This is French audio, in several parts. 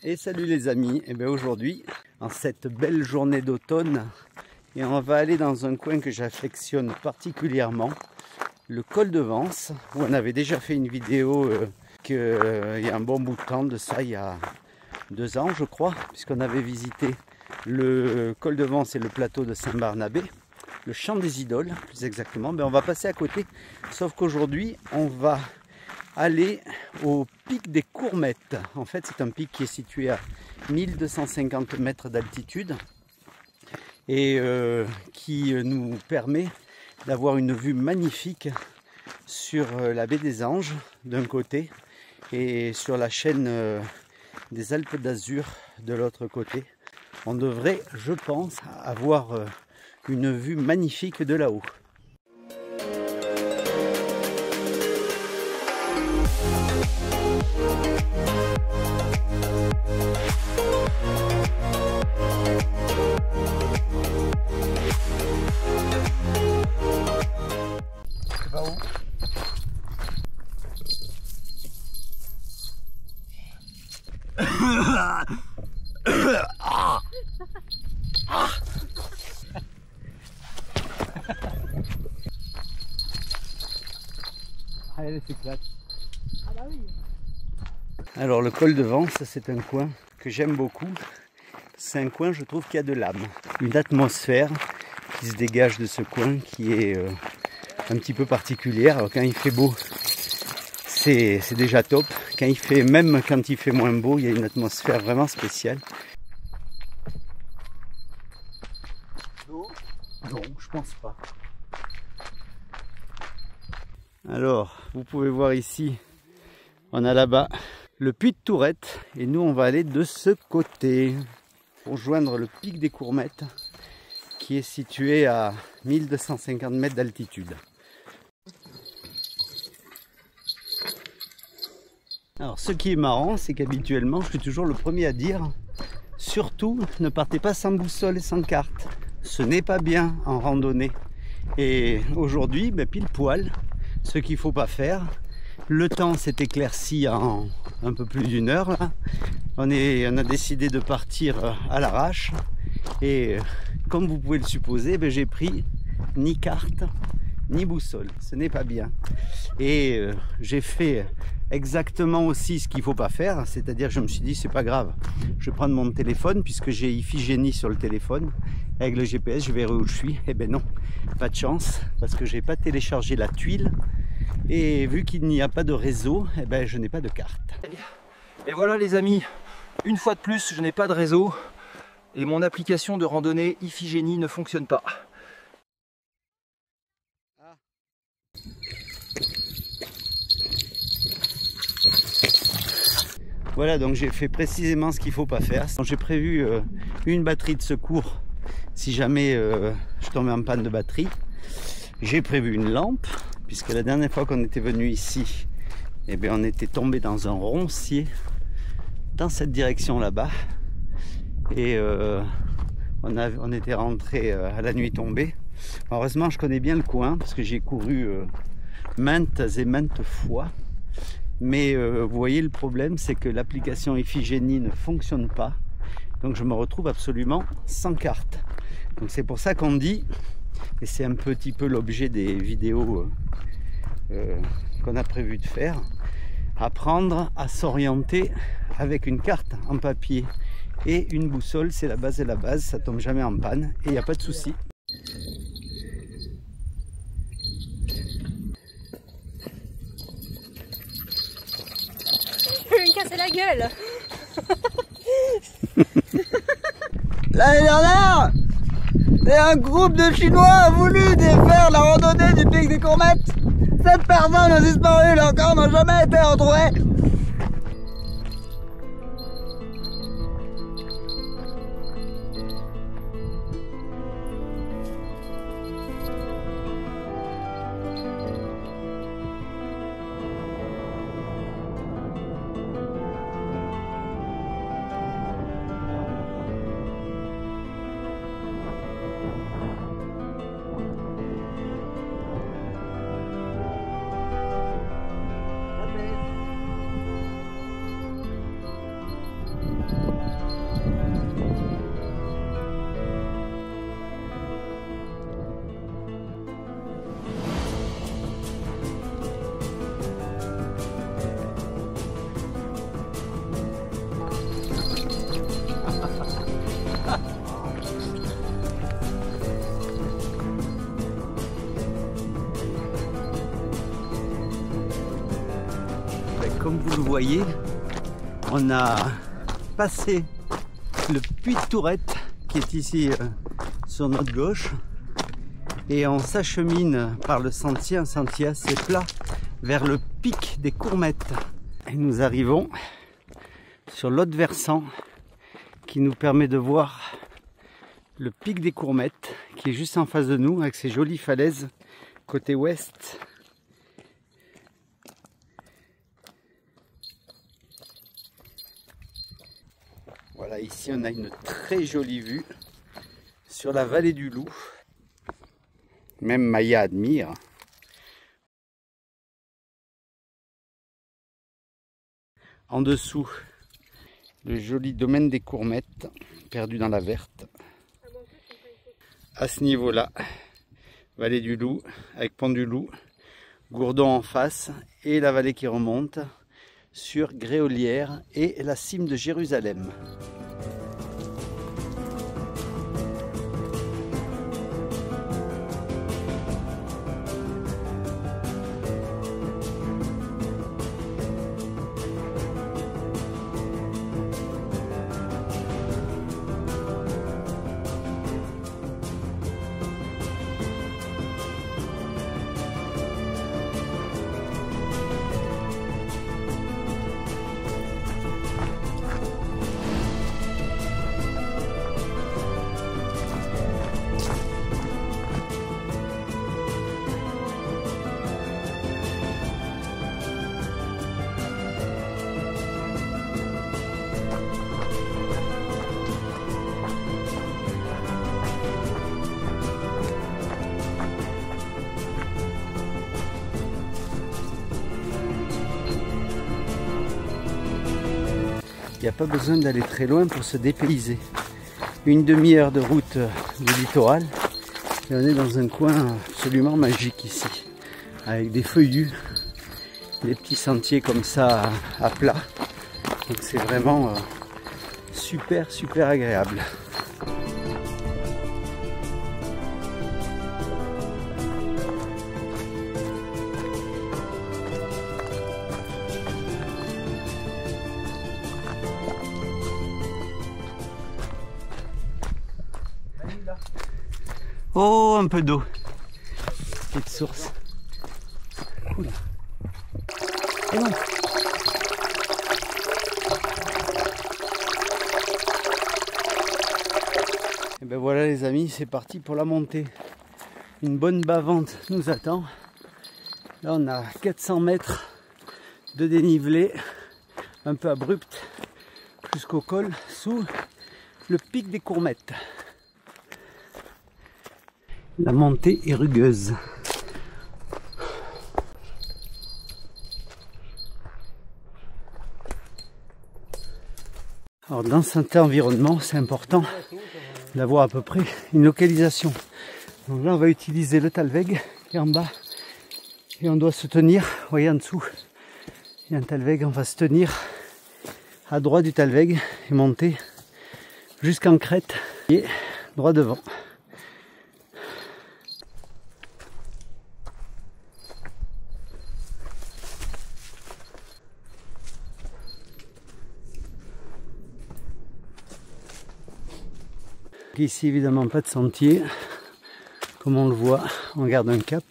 Et salut les amis, et bien aujourd'hui, en cette belle journée d'automne, et on va aller dans un coin que j'affectionne particulièrement, le col de Vence, où on avait déjà fait une vidéo il y a un bon bout de temps de ça, il y a 2 ans je crois, puisqu'on avait visité le col de Vence et le plateau de Saint-Barnabé, le champ des idoles plus exactement. Mais on va passer à côté, sauf qu'aujourd'hui on va aller au pic des Courmettes. En fait, c'est un pic qui est situé à 1250 mètres d'altitude et qui nous permet d'avoir une vue magnifique sur la baie des Anges d'un côté et sur la chaîne des Alpes d'Azur de l'autre côté. On devrait, je pense, avoir une vue magnifique de là-haut. C'est pas où? Allez, elle s'éclate. Ah bah oui. Alors le col de Vence, c'est un coin que j'aime beaucoup. C'est un coin, je trouve, qui a de l'âme. Une atmosphère qui se dégage de ce coin qui est un petit peu particulière. Alors, quand il fait beau, c'est déjà top. Même quand il fait moins beau, il y a une atmosphère vraiment spéciale. Non, je pense pas. Alors, vous pouvez voir ici, on a là-bas le puits de Tourette et nous on va aller de ce côté pour rejoindre le pic des Courmettes qui est situé à 1250 mètres d'altitude. Alors ce qui est marrant, c'est qu'habituellement je suis toujours le premier à dire surtout ne partez pas sans boussole et sans carte. Ce n'est pas bien en randonnée. Et aujourd'hui, pile poil, ce qu'il ne faut pas faire. Le temps s'est éclairci en un peu plus d'1 heure. Là. On a décidé de partir à l'arrache. Et comme vous pouvez le supposer, j'ai pris ni carte ni boussole. Ce n'est pas bien. Et j'ai fait exactement aussi ce qu'il ne faut pas faire. C'est-à-dire je me suis dit c'est pas grave. Je vais prendre mon téléphone puisque j'ai Iphigénie sur le téléphone. Avec le GPS, je verrai où je suis. Eh ben non, pas de chance parce que j'ai pas téléchargé la tuile. Et vu qu'il n'y a pas de réseau, eh ben, je n'ai pas de carte. Et voilà les amis, une fois de plus, je n'ai pas de réseau et mon application de randonnée Iphigénie ne fonctionne pas. Voilà, donc j'ai fait précisément ce qu'il ne faut pas faire. J'ai prévu une batterie de secours si jamais je tombais en panne de batterie. J'ai prévu une lampe. Puisque la dernière fois qu'on était venu ici, eh bien, on était tombé dans un roncier dans cette direction là-bas et on était rentré à la nuit tombée. Heureusement, je connais bien le coin parce que j'ai couru maintes et maintes fois. Mais vous voyez, le problème, c'est que l'application Iphigénie ne fonctionne pas. Donc je me retrouve absolument sans carte. Donc c'est pour ça qu'on dit, et c'est un petit peu l'objet des vidéos qu'on a prévu de faire, apprendre à s'orienter avec une carte en papier et une boussole. C'est la base de la base, ça tombe jamais en panne et il n'y a pas de souci. Je vais me casser la gueule. L'année dernière, un groupe de Chinois a voulu faire la randonnée du pic des Courmettes. 7 personnes ont disparu, là encore, n'ont jamais été retrouvées. voyez, on a passé le puits de Tourette qui est ici sur notre gauche et on s'achemine par le sentier, un sentier assez plat, vers le pic des Courmettes. Et nous arrivons sur l'autre versant qui nous permet de voir le pic des Courmettes qui est juste en face de nous avec ses jolies falaises côté ouest. Voilà, ici on a une très jolie vue sur la vallée du Loup. Même Maya admire. En dessous, le joli domaine des Courmettes, perdu dans la verte. À ce niveau-là, vallée du Loup, avec Pont du Loup, Gourdon en face, et la vallée qui remonte sur Gréolière et la cime de Jérusalem. Il n'y a pas besoin d'aller très loin pour se dépayser. Une demi-heure de route du littoral et on est dans un coin absolument magique ici, avec des feuillus, des petits sentiers comme ça à plat. Donc c'est vraiment super agréable. Oh, un peu d'eau. Petite source. Oula. Et non. Et ben voilà les amis, c'est parti pour la montée. Une bonne bas-vente nous attend. Là on a 400 mètres de dénivelé, un peu abrupt, jusqu'au col, sous le pic des Courmettes. La montée est rugueuse. Alors dans cet environnement, c'est important d'avoir à peu près une localisation. Donc là, on va utiliser le talweg qui est en bas et on doit se tenir. Vous voyez en dessous, il y a un talweg. On va se tenir à droite du talweg et monter jusqu'en crête et droit devant. Ici évidemment pas de sentier, comme on le voit, on garde un cap,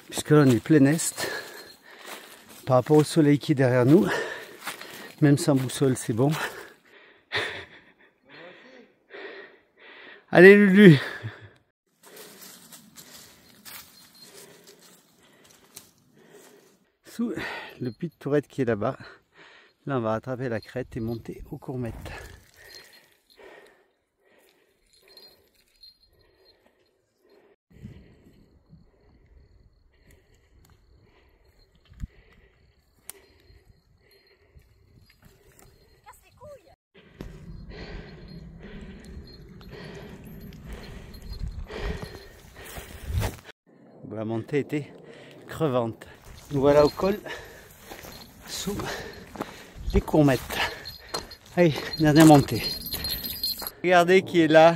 puisque là on est plein est, par rapport au soleil qui est derrière nous, même sans boussole c'est bon. Allez Lulu! Sous le puits de Tourette qui est là-bas, là on va rattraper la crête et monter aux Courmettes. La montée était crevante. Nous voilà au col sous les Courmettes. Allez, dernière montée. Regardez qui est là.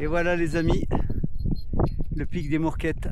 Et voilà les amis, le pic des Mourquettes.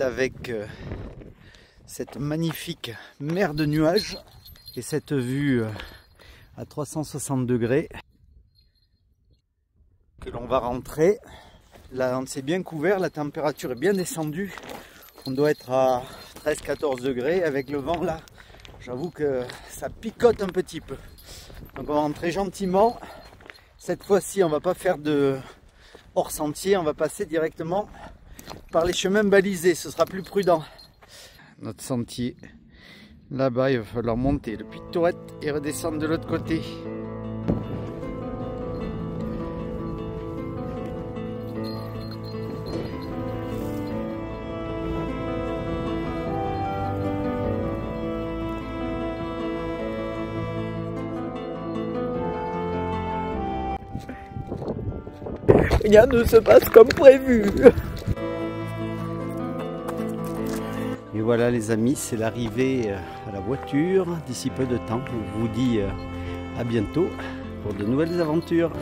Avec cette magnifique mer de nuages et cette vue à 360 degrés que l'on va rentrer. Là on s'est bien couvert, la température est bien descendue, on doit être à 13-14 degrés avec le vent là, j'avoue que ça picote un petit peu. Donc on va rentrer gentiment, cette fois-ci on va pas faire de hors sentier, on va passer directement par les chemins balisés, ce sera plus prudent. Notre sentier, là-bas il va falloir monter le puy de Tourette et redescendre de l'autre côté. Rien ne se passe comme prévu. Et voilà les amis, c'est l'arrivée à la voiture. D'ici peu de temps, on vous dit à bientôt pour de nouvelles aventures.